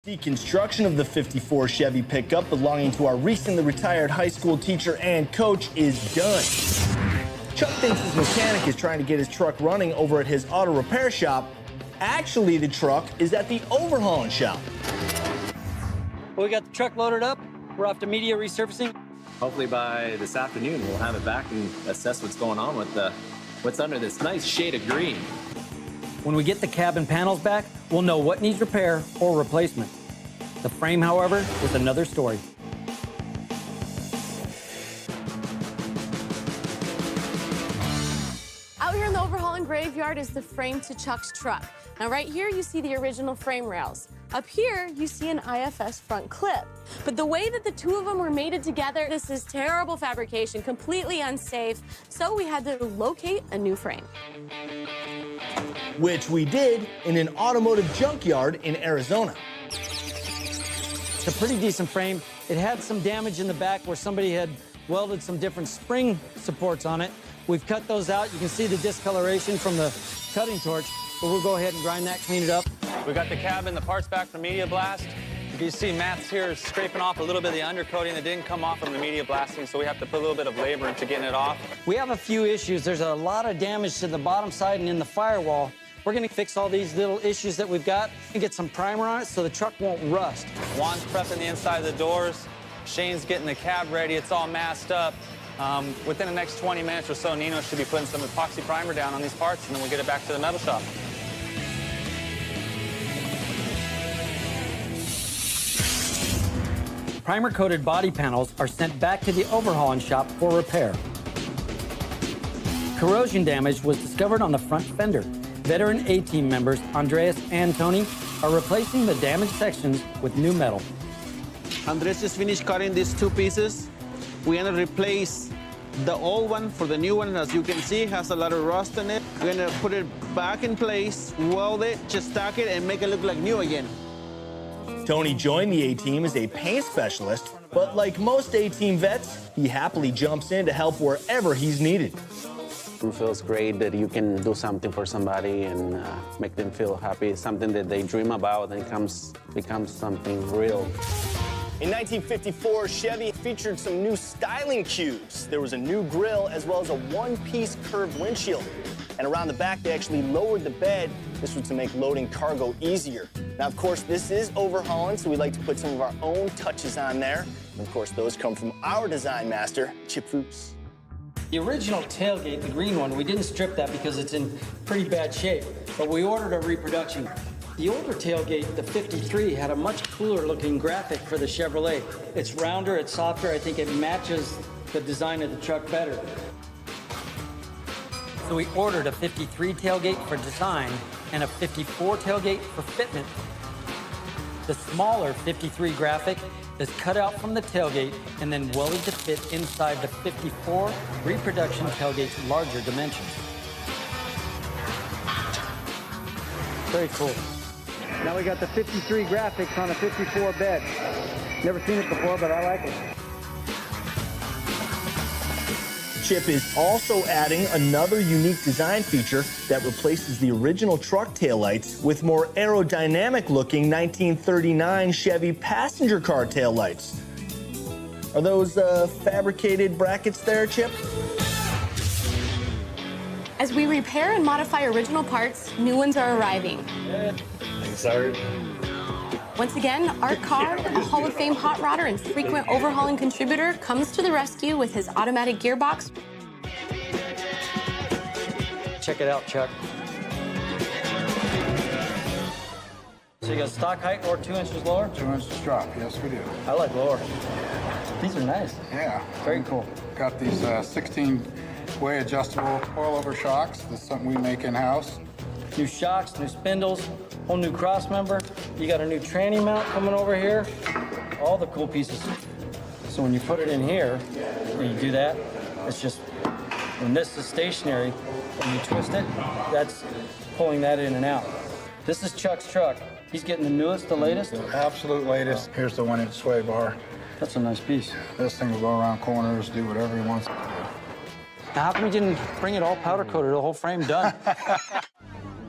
Deconstruction of the 54 Chevy pickup belonging to our recently retired high school teacher and coach is done. Chuck thinks his mechanic is trying to get his truck running over at his auto repair shop. Actually, the truck is at the overhauling shop. Well, we got the truck loaded up. We're off to media resurfacing. Hopefully by this afternoon, we'll have it back and assess what's going on with what's under this nice shade of green. When we get the cabin panels back, we'll know what needs repair or replacement. The frame, however, is another story. Out here in the overhauling graveyard is the frame to Chuck's truck. Now, right here, you see the original frame rails. Up here, you see an IFS front clip. But the way that the two of them were mated together, this is terrible fabrication, completely unsafe. So we had to locate a new frame. Which we did in an automotive junkyard in Arizona. It's a pretty decent frame. It had some damage in the back where somebody had welded some different spring supports on it. We've cut those out. You can see the discoloration from the cutting torch, but we'll go ahead and grind that, clean it up. We got the cabin, the parts back from Media Blast. You can see Matt's here scraping off a little bit of the undercoating that didn't come off from the Media Blasting, so we have to put a little bit of labor into getting it off. We have a few issues. There's a lot of damage to the bottom side and in the firewall. We're gonna fix all these little issues that we've got and get some primer on it so the truck won't rust. Juan's prepping the inside of the doors. Shane's getting the cab ready. It's all masked up. Within the next 20 minutes or so, Nino should be putting some epoxy primer down on these parts, and then we'll get it back to the metal shop. Primer-coated body panels are sent back to the overhauling shop for repair. Corrosion damage was discovered on the front fender. Veteran A-Team members Andres and Tony are replacing the damaged sections with new metal. Andres just finished cutting these two pieces. We're gonna replace the old one for the new one. As you can see, it has a lot of rust in it. We're gonna put it back in place, weld it, just stack it, and make it look like new again. Tony joined the A-Team as a paint specialist, but like most A-Team vets, he happily jumps in to help wherever he's needed. It feels great that you can do something for somebody and make them feel happy. Something that they dream about and becomes something real. In 1954, Chevy featured some new styling cues. There was a new grille as well as a one-piece curved windshield. And around the back, they actually lowered the bed. This was to make loading cargo easier. Now, of course, this is overhauling, so we like to put some of our own touches on there. And of course, those come from our design master, Chip Fuchs. The original tailgate, the green one, we didn't strip that because it's in pretty bad shape, but we ordered a reproduction. The older tailgate, the 53, had a much cooler looking graphic for the Chevrolet. It's rounder, it's softer, I think it matches the design of the truck better. So we ordered a 53 tailgate for design and a 54 tailgate for fitment. The smaller 53 graphic is cut out from the tailgate and then welded to fit inside the 54 reproduction tailgate's larger dimensions. Very cool. Now we got the 53 graphics on a 54 bed. Never seen it before, but I like it. Chip is also adding another unique design feature that replaces the original truck taillights with more aerodynamic-looking 1939 Chevy passenger car taillights. Are those fabricated brackets there, Chip? As we repair and modify original parts, new ones are arriving. Thanks, Art. Once again, Art Carr, a Hall of Fame hot rodder and frequent overhauling contributor, comes to the rescue with his automatic gearbox. Check it out, Chuck. So you got stock height or 2 inches lower? 2 inches drop, yes we do. I like lower. These are nice. Yeah. Very cool. Got these 16-way adjustable coilover shocks. This is something we make in-house. New shocks, new spindles, whole new cross member. You got a new tranny mount coming over here. All the cool pieces. So when you put it in here, when you do that, it's just, when this is stationary, when you twist it, that's pulling that in and out. This is Chuck's truck. He's getting the newest, the latest. The absolute latest. Here's the 1-inch sway bar. That's a nice piece. This thing will go around corners, do whatever he wants to do. Now, how come you didn't bring it all powder coated, the whole frame done?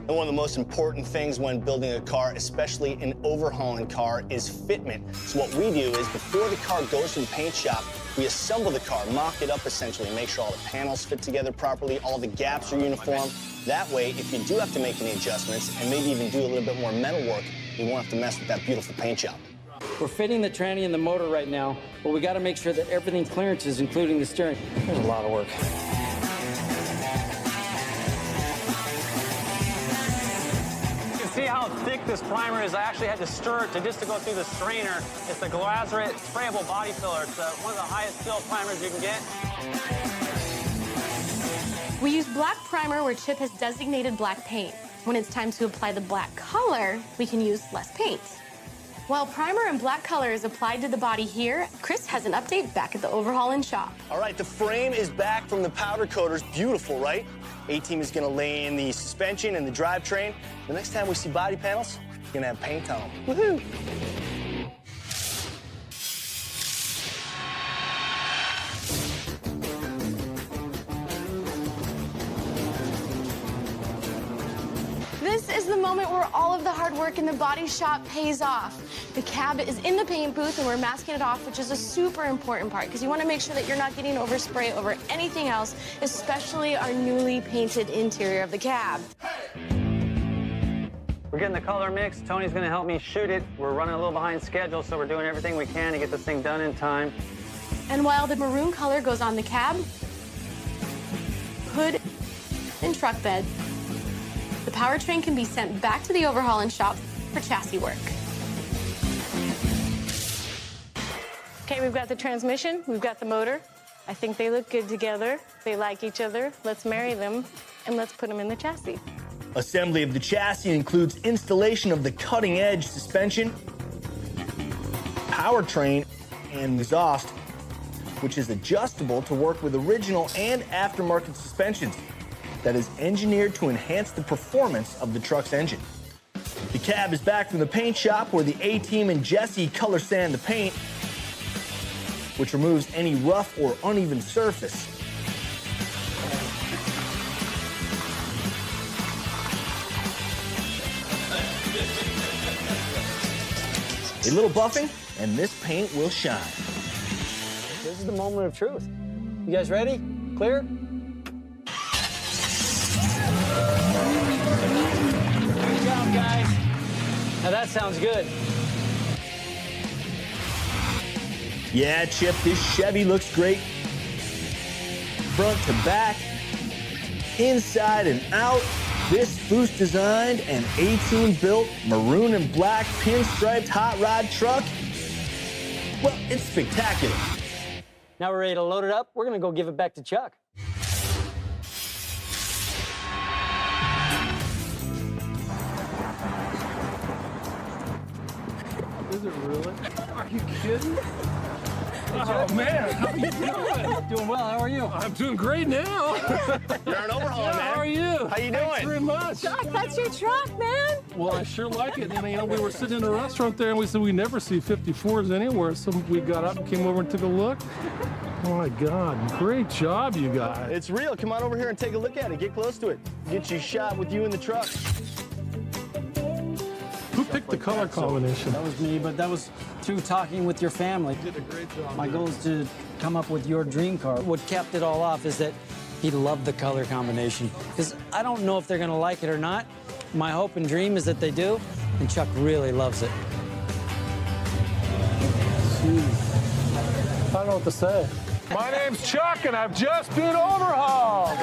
And one of the most important things when building a car, especially an overhauling car, is fitment. So what we do is before the car goes to the paint shop, we assemble the car, mock it up essentially, make sure all the panels fit together properly, all the gaps are uniform. That way, if you do have to make any adjustments and maybe even do a little bit more metal work, you won't have to mess with that beautiful paint job. We're fitting the tranny and the motor right now, but we got to make sure that everything clearances, including the steering. There's a lot of work. See how thick this primer is? I actually had to stir it just to go through the strainer. It's the Glazerite sprayable body filler. It's one of the highest fill primers you can get. We use black primer where Chip has designated black paint. When it's time to apply the black color, we can use less paint. While primer and black color is applied to the body here, Chris has an update back at the overhaul and shop. All right, the frame is back from the powder coaters. Beautiful, right? A-Team is gonna lay in the suspension and the drivetrain. The next time we see body panels, we're gonna have paint on them. Woohoo! This is the moment where all of the hard work in the body shop pays off. The cab is in the paint booth and we're masking it off, which is a super important part because you want to make sure that you're not getting overspray over anything else, especially our newly painted interior of the cab. We're getting the color mix. Tony's gonna help me shoot it. We're running a little behind schedule, so we're doing everything we can to get this thing done in time. And while the maroon color goes on the cab, hood, and truck bed, the powertrain can be sent back to the overhaul and shop for chassis work. Okay, we've got the transmission, we've got the motor. I think they look good together. They like each other. Let's marry them, and let's put them in the chassis. Assembly of the chassis includes installation of the cutting-edge suspension, powertrain, and exhaust, which is adjustable to work with original and aftermarket suspensions that is engineered to enhance the performance of the truck's engine. The cab is back from the paint shop where the A-Team and Jesse color sand the paint, which removes any rough or uneven surface. A little buffing, and this paint will shine. This is the moment of truth. You guys ready? Clear? Good job, guys. Now that sounds good. Yeah, Chip, this Chevy looks great. Front to back, inside and out. This Foose designed and A-Team built maroon and black pinstriped hot rod truck. Well, it's spectacular. Now we're ready to load it up. We're gonna go give it back to Chuck. Is it really? Are you kidding? Oh, man, how are you doing? Doing well, how are you? I'm doing great now. You're an overhaul, man. How are you? How you Thanks doing? very much. Chuck, that's your truck, man. Well, I sure like it. And, we were sitting in a restaurant there, and we said we never see 54s anywhere. So we got up and came over and took a look. Oh, my God. Great job, you guys. It's real. Come on over here and take a look at it. Get close to it. Get you a shot with you in the truck. Who picked the color combination? That was me, but that was through talking with your family. You did a great job. My goal is to come up with your dream car. What capped it all off is that he loved the color combination. Because I don't know if they're gonna like it or not. My hope and dream is that they do, and Chuck really loves it. I don't know what to say. My name's Chuck, and I've just been overhauled.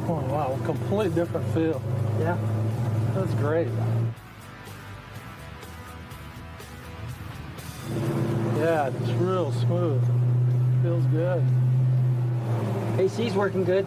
Oh, wow, completely different feel. Yeah. That's great. Yeah, it's real smooth. Feels good. AC's working good.